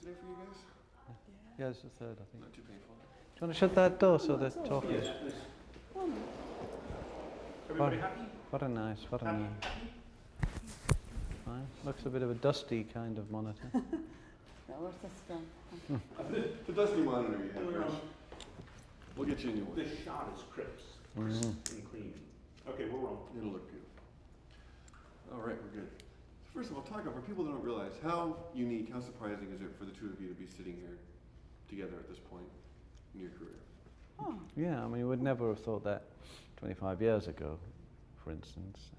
today for you guys? Yeah, it's the third, I think. Not too painful. Do you want to shut that door so they're talking? Everybody happy? What a nice. Fine. Looks a bit of a dusty kind of monitor. Where's this from? The dusty monitor you have, Rich. We'll get you a new one. This shot is crisp and clean. Okay, we're rolling. It'll look good. All right, we're good. So first of all, talk about, for people that don't realize, how unique, how surprising is it for the two of you to be sitting here together at this point in your career? Oh. Yeah, I mean, you would never have thought that 25 years ago, for instance.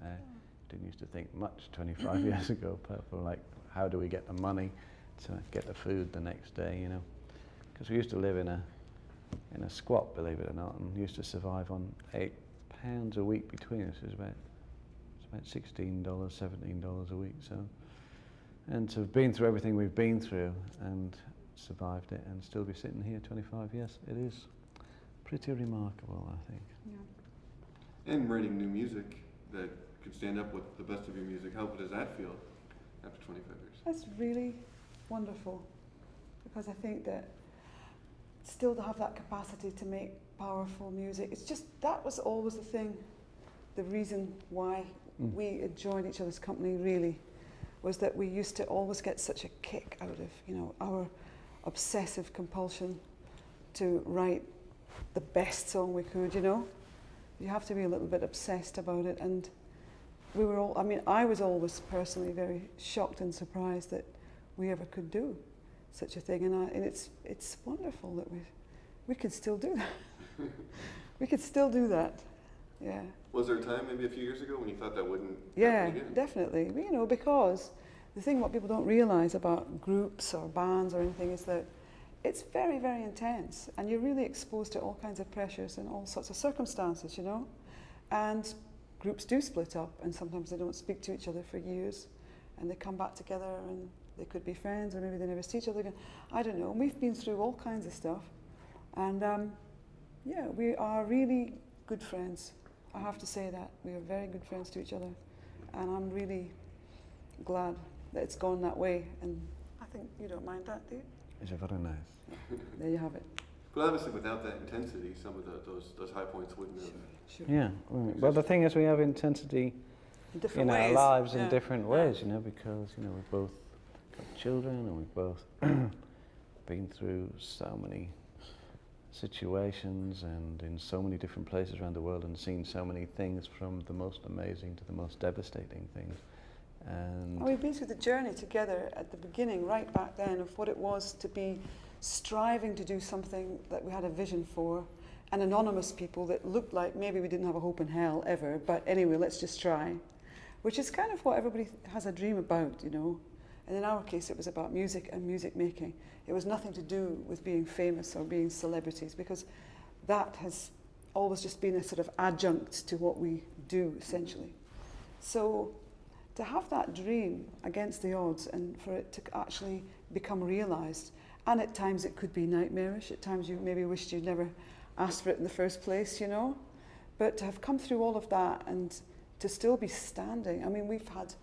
Didn't used to think much 25 years ago, apart from like, how do we get the money to get the food the next day, you know? Because we used to live in a squat, believe it or not, and used to survive on £8 a week between us. It's about $16, $17 a week. So, and to have been through everything we've been through and survived it, and still be sitting here 25 years, it is pretty remarkable, I think. Yeah. And writing new music that could stand up with the best of your music. How does that feel after 25 years? That's really wonderful, because I think that still to have that capacity to make powerful music, it's just, that was always the thing, the reason why we had joined each other's company really, was that we used to always get such a kick out of, you know, our obsessive compulsion to write the best song we could, you know. You have to be a little bit obsessed about it, and we were all, I mean, I was always personally very shocked and surprised that we ever could do such a thing, and it's wonderful that we could still do that. We could still do that, yeah. Was there a time, maybe a few years ago, when you thought that wouldn't Yeah, happen again? definitely. You know, because the thing what people don't realise about groups or bands or anything is that it's very, very intense, and you're really exposed to all kinds of pressures and all sorts of circumstances, you know. And groups do split up, and sometimes they don't speak to each other for years, and they come back together, and they could be friends, or maybe they never see each other again. I don't know. We've been through all kinds of stuff, and yeah, we are really good friends. I have to say that. We are very good friends to each other, and I'm really glad that it's gone that way, and I think you don't mind that, do you? It's very nice. There you have it. But obviously, without that intensity, some of those high points wouldn't have. Sure. Yeah, well, the thing is, we have intensity In in our ways. lives Yeah. in different ways, you know, because, you know, we've both got children, and we've both been through so many situations and in so many different places around the world, and seen so many things, from the most amazing to the most devastating things. And We've been through the journey together at the beginning, right back then, of what it was to be striving to do something that we had a vision for, and anonymous people that looked like maybe we didn't have a hope in hell ever, but anyway, let's just try, which is kind of what everybody has a dream about, you know. And in our case, it was about music and music making. It was nothing to do with being famous or being celebrities, because that has always just been a sort of adjunct to what we do, essentially. So to have that dream against the odds, and for it to actually become realised, and at times it could be nightmarish, at times you maybe wished you'd never asked for it in the first place, you know, but to have come through all of that and to still be standing. I mean, we've had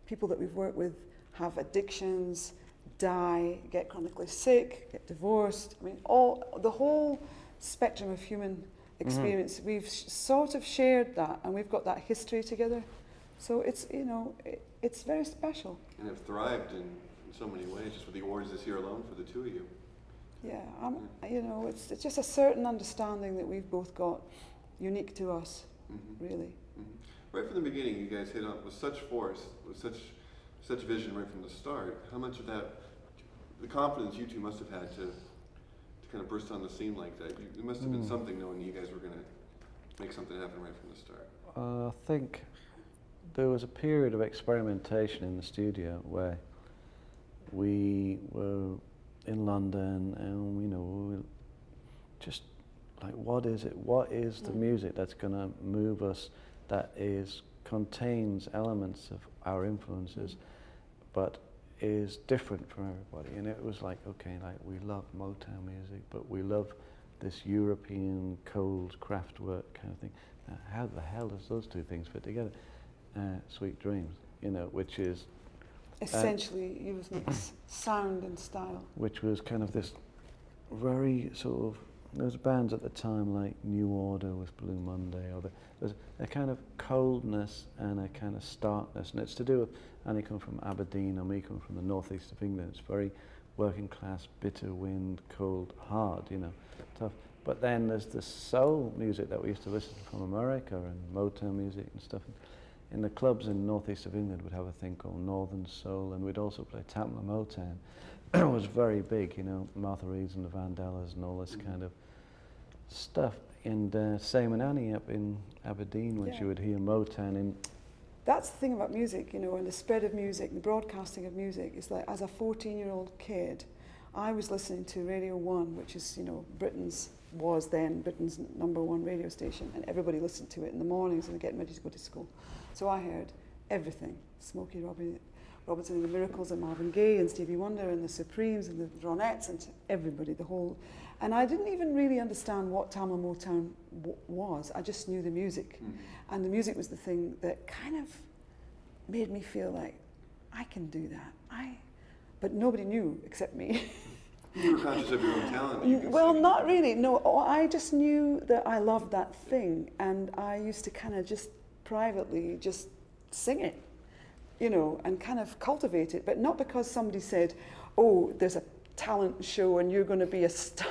people that we've worked with have addictions, die, get chronically sick, get divorced. I mean, the whole spectrum of human experience, we've sort of shared that, and we've got that history together. So it's, you know, it's very special. And have thrived in so many ways, just with the awards this year alone for the two of you. Yeah, you know, it's just a certain understanding that we've both got, unique to us, really. Right from the beginning, you guys hit on with such force, with such vision right from the start. How much of that, the confidence you two must have had to kind of burst on the scene like that? It must have been something, knowing you guys were going to make something happen right from the start. I think there was a period of experimentation in the studio where we were in London, and, you know, we were just like, what is it? What is the music that's going to move us, that contains elements of our influences, but is different from everybody? And it was like, okay, like, we love Motown music, but we love this European cold Kraftwerk kind of thing. Now, how the hell does those two things fit together? Sweet Dreams, you know, which is Essentially, Eurythmics sound and style. which was kind of this very sort of, there was bands at the time like New Order with Blue Monday, or there's a kind of coldness and a kind of starkness, and it's to do with Annie come from Aberdeen or me come from the northeast of England. It's very working class, bitter wind, cold, hard, you know, tough. But then there's the soul music that we used to listen to from America, and Motown music and stuff. In the clubs in northeast of England, we'd have a thing called Northern Soul, and we'd also play Tamla Motown. It was very big, you know, Martha Reeves and the Vandellas and all this kind of stuff. And same with Annie up in Aberdeen, when she would hear Motown in. That's the thing about music, you know, and the spread of music, the broadcasting of music. Is like, as a 14-year-old kid, I was listening to Radio 1, which is, you know, Britain's #1 radio station, and everybody listened to it in the mornings and getting ready to go to school. So I heard everything: Smokey Robinson and the Miracles, and Marvin Gaye and Stevie Wonder and the Supremes and the Ronettes, and everybody, the whole. And I didn't even really understand what Tamla Motown was. I just knew the music, and the music was the thing that kind of made me feel like I can do that. But nobody knew except me. You were conscious of your own talent. Well, not really. No, I just knew that I loved that thing, and I used to kind of just privately just sing it, you know, and kind of cultivate it, but not because somebody said, "Oh, there's a talent show and you're going to be a star."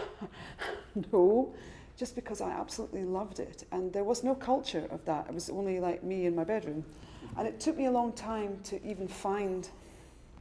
No, just because I absolutely loved it, and there was no culture of that. It was only like me in my bedroom, and it took me a long time to even find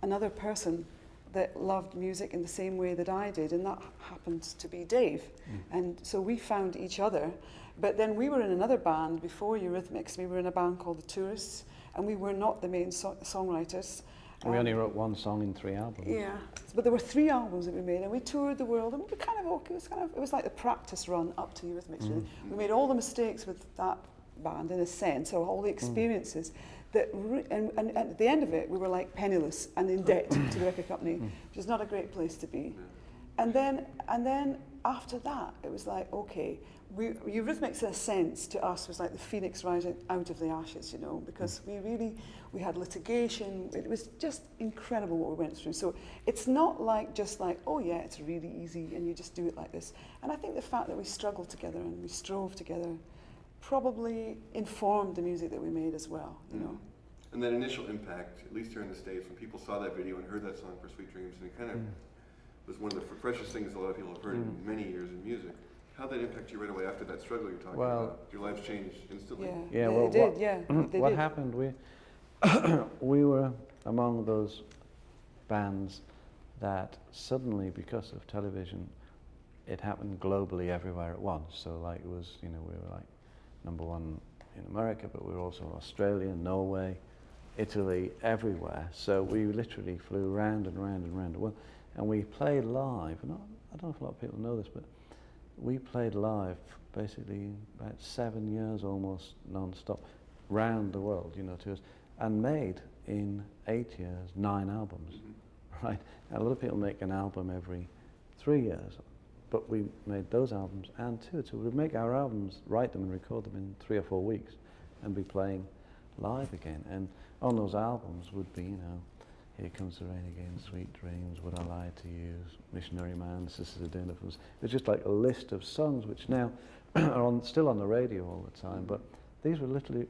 another person that loved music in the same way that I did, and that happened to be Dave. And so we found each other, but then we were in another band before Eurythmics. We were in a band called The Tourists, and we were not the main songwriters. We only wrote one song in 3 albums. Yeah, but there were 3 albums that we made, and we toured the world, and we were kind of okay. It was like the practice run up to Eurythmics. Really. We made all the mistakes with that band, in a sense, or all the experiences. And at the end of it, we were like penniless and in debt to the record company, which is not a great place to be. And then after that, it was like, okay, Eurythmics in a sense to us was like the phoenix rising out of the ashes, you know, because we had litigation. It was just incredible what we went through. So it's not like just like, oh yeah, it's really easy and you just do it like this. And I think the fact that we struggled together and we strove together probably informed the music that we made as well, you know. And that initial impact, at least here in the States, when people saw that video and heard that song for Sweet Dreams, and it kind of was one of the freshest things a lot of people have heard in many years in music. How did that impact you right away after that struggle you're talking about? Your lives changed instantly. Yeah, well, they did, yeah. What happened, we were among those bands that suddenly, because of television, it happened globally everywhere at once. So like it was, you know, we were like #1 in America, but we were also Australia, Norway, Italy, everywhere. So we literally flew round and round and round the world, and we played live. And I don't know if a lot of people know this, but we played live basically about 7 years almost non-stop, round the world, you know, to us, and made in 8 years 9 albums, right? And a lot of people make an album every 3 years. But we made those albums and 2. So we'd make our albums, write them and record them in 3 or 4 weeks and be playing live again. And on those albums would be, you know, Here Comes the Rain Again, Sweet Dreams, Would I Lie to You, Missionary Man, Sisters of Dinner. It's just like a list of songs which now are still on the radio all the time, but these were literally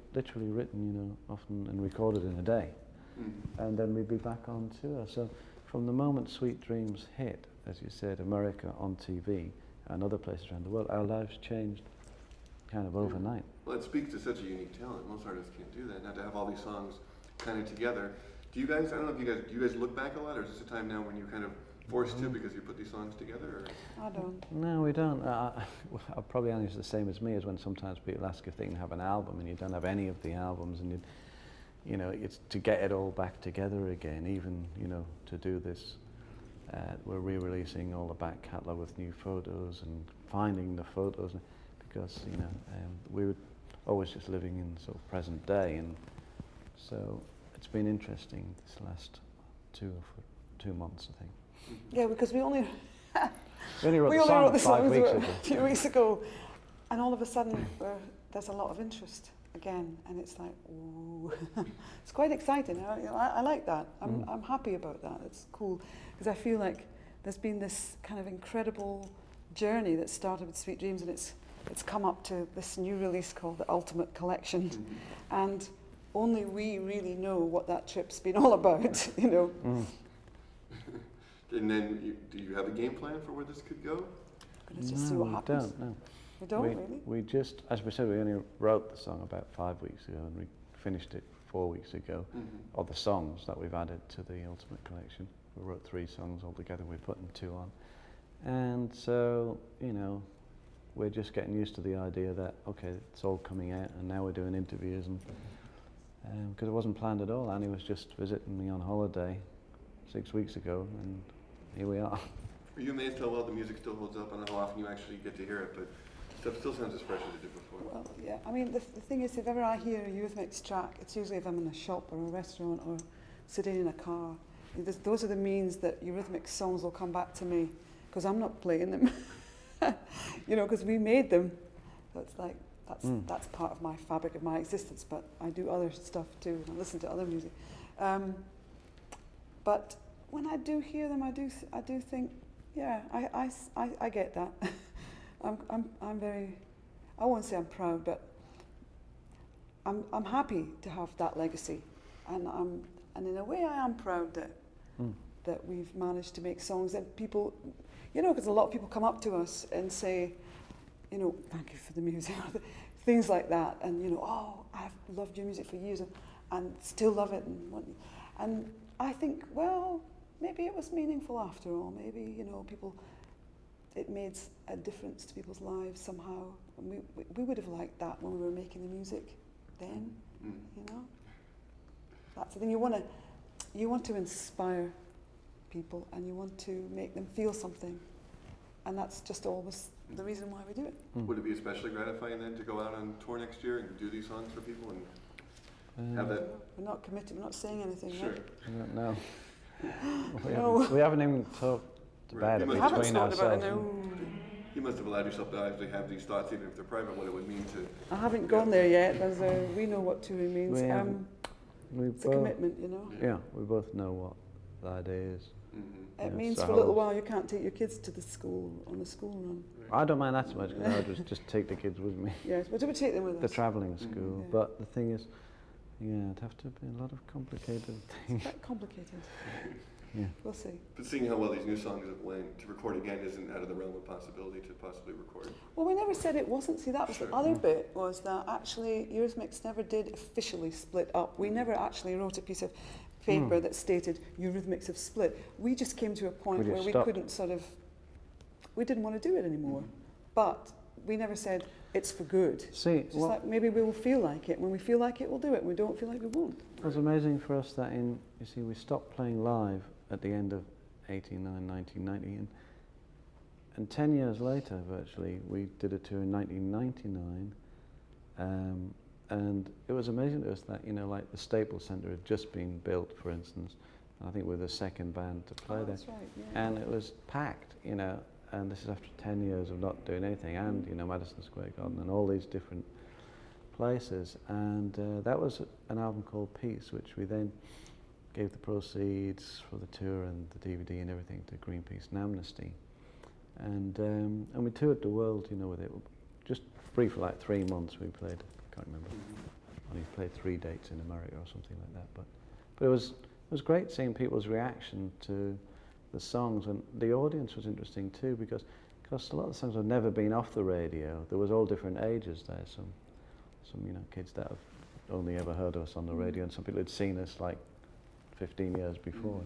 written, you know, often and recorded in a day. And then we'd be back on tour. So from the moment Sweet Dreams hit, as you said, America on TV and other places around the world, our lives changed kind of overnight. Well, it speaks to such a unique talent. Most artists can't do that. Not to have all these songs kind of together. Do you guys, I don't know if do you guys look back a lot, or is this a time now when you're kind of forced to because you put these songs together? Or? I don't. No, we don't. I'll probably answer the same as me, as when sometimes people ask if they can have an album and you don't have any of the albums, and you know, it's to get it all back together again, even, you know, to do this. We're re-releasing all the back catalogue with new photos and finding the photos, because, you know, we were always just living in sort of present day, and so it's been interesting this last 2 months, I think. Yeah, because we only wrote the songs 5 weeks ago. a few weeks ago, and all of a sudden there's a lot of interest. again, and it's like, ooh, it's quite exciting. I like that. I'm happy about that. It's cool because I feel like there's been this kind of incredible journey that started with Sweet Dreams, and it's come up to this new release called the Ultimate Collection, and only we really know what that trip's been all about, you know. And then, do you have a game plan for where this could go? Let's just see what happens. We don't really? We just, as we said, we only wrote the song about 5 weeks ago, and we finished it 4 weeks ago, of the songs that we've added to the Ultimate Collection. We wrote 3 songs altogether, we're putting 2 on. And so, you know, we're just getting used to the idea that, okay, it's all coming out, and now we're doing interviews, and because it wasn't planned at all. Annie was just visiting me on holiday 6 weeks ago, and here we are. Are you amazed how well the music still holds up? I don't know how often you actually get to hear it, but stuff still sounds as fresh as it did before. Well, yeah, I mean, the thing is, if ever I hear a Eurythmics track, it's usually if I'm in a shop or a restaurant or sitting in a car. Those are the means that Eurythmics songs will come back to me, because I'm not playing them. You know, because we made them. That's like, that's part of my fabric of my existence, but I do other stuff too, and I listen to other music. But when I do hear them, I do think, yeah, I get that. I'm very, I won't say I'm proud, but I'm happy to have that legacy, and in a way I am proud that we've managed to make songs that people, you know, because a lot of people come up to us and say, you know, thank you for the music, things like that, and you know, oh, I've loved your music for years and still love it, and I think, well, maybe it was meaningful after all. Maybe, you know, it made a difference to people's lives somehow. And we would have liked that when we were making the music then, you know. That's the thing. You want to inspire people, and you want to make them feel something, and that's just always the reason why we do it. Would it be especially gratifying then to go out on tour next year and do these songs for people and have that? We're not committed. We're not saying anything. Sure. Right? No. No. We haven't even talked about it between ourselves. You must have allowed yourself to actually have these thoughts, even if they're private, what it would mean to... I haven't gone there yet, because we know what touring means. It's a both, commitment, you know. Yeah, we both know what the idea is. It means for a little while you can't take your kids to the school, on the school run. I don't mind that so much, because I would just take the kids with me. Yes, but we take them with us. The travelling school, Yeah. but the thing is, yeah, it'd have to be a lot of complicated things. It's quite complicated. Yeah. We'll see. But seeing how well these new songs have went, to record again isn't out of the realm of possibility to possibly record. Well, we never said it wasn't. See, that was the other bit, was that actually Eurythmics never did officially split up. We never actually wrote a piece of paper that stated Eurythmics have split. We just came to a point where we couldn't we didn't want to do it anymore. But we never said it's for good. See, It's just like maybe we will feel like it. When we feel like it, we'll do it. When we don't feel like we won't. it was amazing for us that you see, we stopped playing live at the end of 1990, and 10 years later, virtually, we did a tour in 1999, and it was amazing to us that, you know, like the Staples Centre had just been built, for instance, and I think we're the second band to play there. That's right, yeah. And it was packed, you know, and this is after 10 years of not doing anything, and, you know, Madison Square Garden and all these different places, and that was an album called Peace, which we then gave the proceeds for the tour and the DVD and everything to Greenpeace and Amnesty, and we toured the world, you know, with it. Just brief, for like 3 months we played. I can't remember. Only played 3 dates in America or something like that. But it was great seeing people's reaction to the songs, and the audience was interesting too, because a lot of the songs had never been off the radio. There was all different ages there. Some you know, kids that have only ever heard us on the radio, and some people had seen us like 15 years before.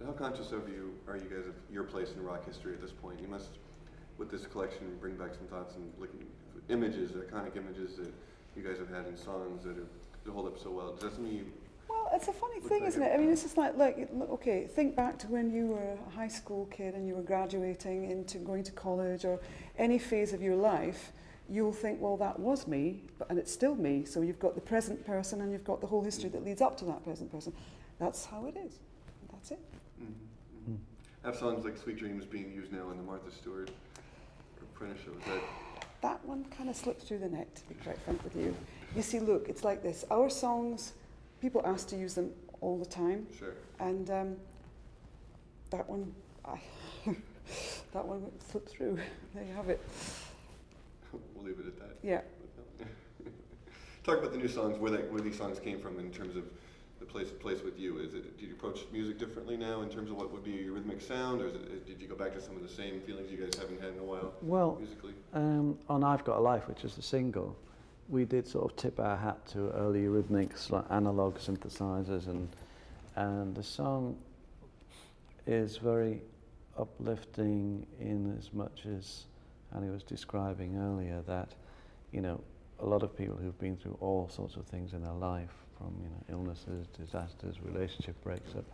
How conscious are you guys of your place in rock history at this point? You must, with this collection, bring back some thoughts and looking images, iconic images that you guys have had in songs that hold up so well. Does that something you... Well, it's a funny thing, isn't it? I mean, it's just like, okay, think back to when you were a high school kid and you were graduating into going to college, or any phase of your life. You'll think, well, that was me, and it's still me. So you've got the present person, and you've got the whole history that leads up to that present person. That's how it is. That's it. Have songs like Sweet Dreams being used now in the Martha Stewart apprentice show. Is that that one kind of slipped through the net, to be quite frank with you. You see, look, it's like this. Our songs, people ask to use them all the time. Sure. And that one, that one slipped through. There you have it. We'll leave it at that. Yeah. Talk about the new songs, where these songs came from in terms of the place with you. Did you approach music differently now in terms of what would be your rhythmic sound, or did you go back to some of the same feelings you guys haven't had in a while, Well, musically? on I've Got a Life, which is the single, we did sort of tip our hat to early Eurythmics, like analog synthesizers, and the song is very uplifting in as much as Annie was describing earlier, that, you know, a lot of people who've been through all sorts of things in their life, from, you know, illnesses, disasters, relationship breaks up.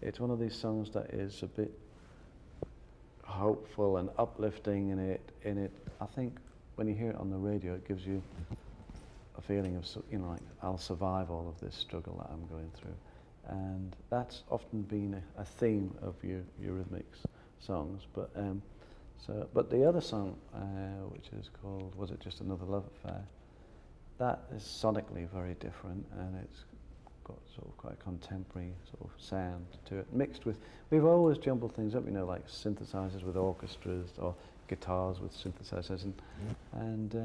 It's one of these songs that is a bit hopeful and uplifting in it. I think when you hear it on the radio, it gives you a feeling of, you know, like, I'll survive all of this struggle that I'm going through. And that's often been a theme of Eurythmics songs. But the other song, which is called Was It Just Another Love Affair, that is sonically very different, and it's got sort of quite a contemporary sort of sound to it, mixed with, we've always jumbled things up, you know, like synthesizers with orchestras, or guitars with synthesizers, and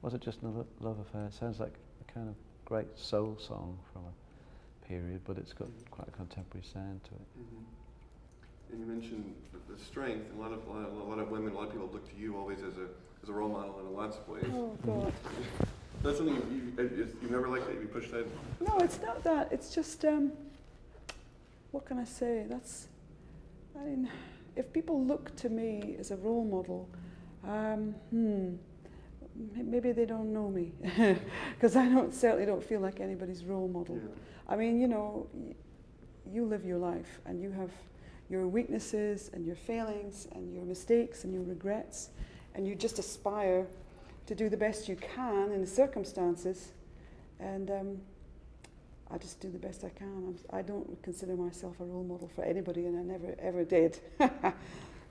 Was It Just Another Love Affair? It sounds like a kind of great soul song from a period, but it's got quite a contemporary sound to it. Mm-hmm. And you mentioned the strength, and a lot of women, a lot of people look to you always as a role model in lots of ways. Oh, God. That's something you never liked, that you pushed that? No, it's not that. It's just, what can I say? I mean, if people look to me as a role model, maybe they don't know me, because I certainly don't feel like anybody's role model. Yeah. I mean, you know, you live your life, and you have your weaknesses and your failings and your mistakes and your regrets, and you just aspire to do the best you can in the circumstances, and I just do the best I can. I don't consider myself a role model for anybody, and I never ever did.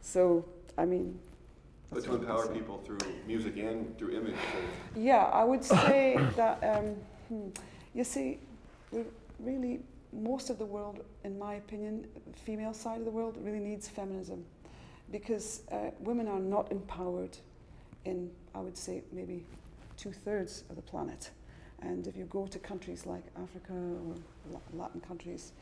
So, I mean. But to empower people through music and through image. Yeah, I would say that, you see, really, most of the world, in my opinion, the female side of the world really needs feminism, because women are not empowered in, I would say, maybe 2/3 of the planet. And if you go to countries like Africa or Latin countries,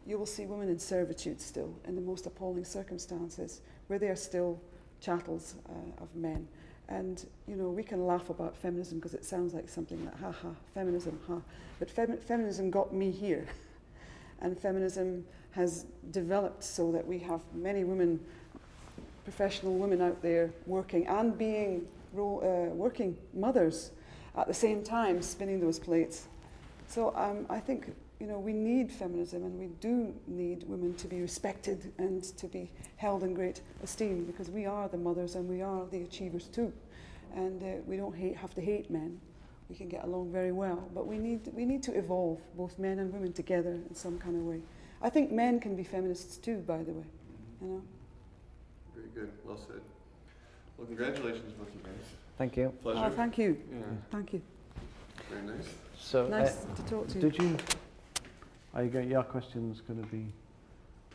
you will see women in servitude still, in the most appalling circumstances, where they are still chattels of men. And, you know, we can laugh about feminism because it sounds like something like, ha, feminism, ha. But feminism got me here. And feminism has developed so that we have many women, professional women out there working and being working mothers at the same time, spinning those plates. So I think, you know, we need feminism, and we do need women to be respected and to be held in great esteem, because we are the mothers and we are the achievers too. And we don't have to hate men. We can get along very well, but we need to evolve, both men and women together in some kind of way. I think men can be feminists too, by the way, you know. Very good, well said. Well, congratulations, both you guys. Thank you. Pleasure. Oh, thank you. Yeah, Thank you. very nice. So, Nice to talk to you. are your questions going to be,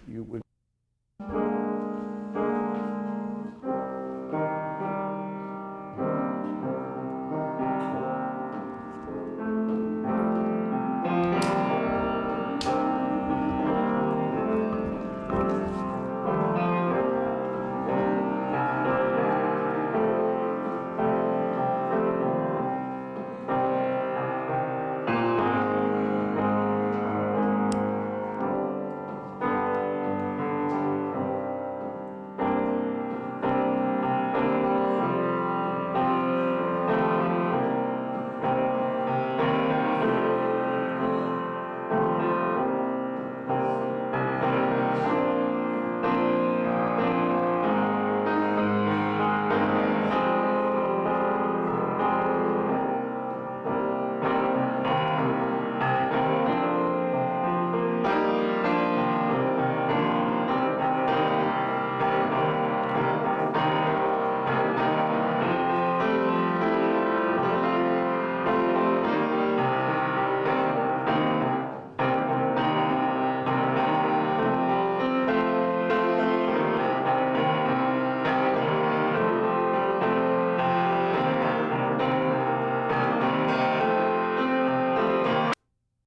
you would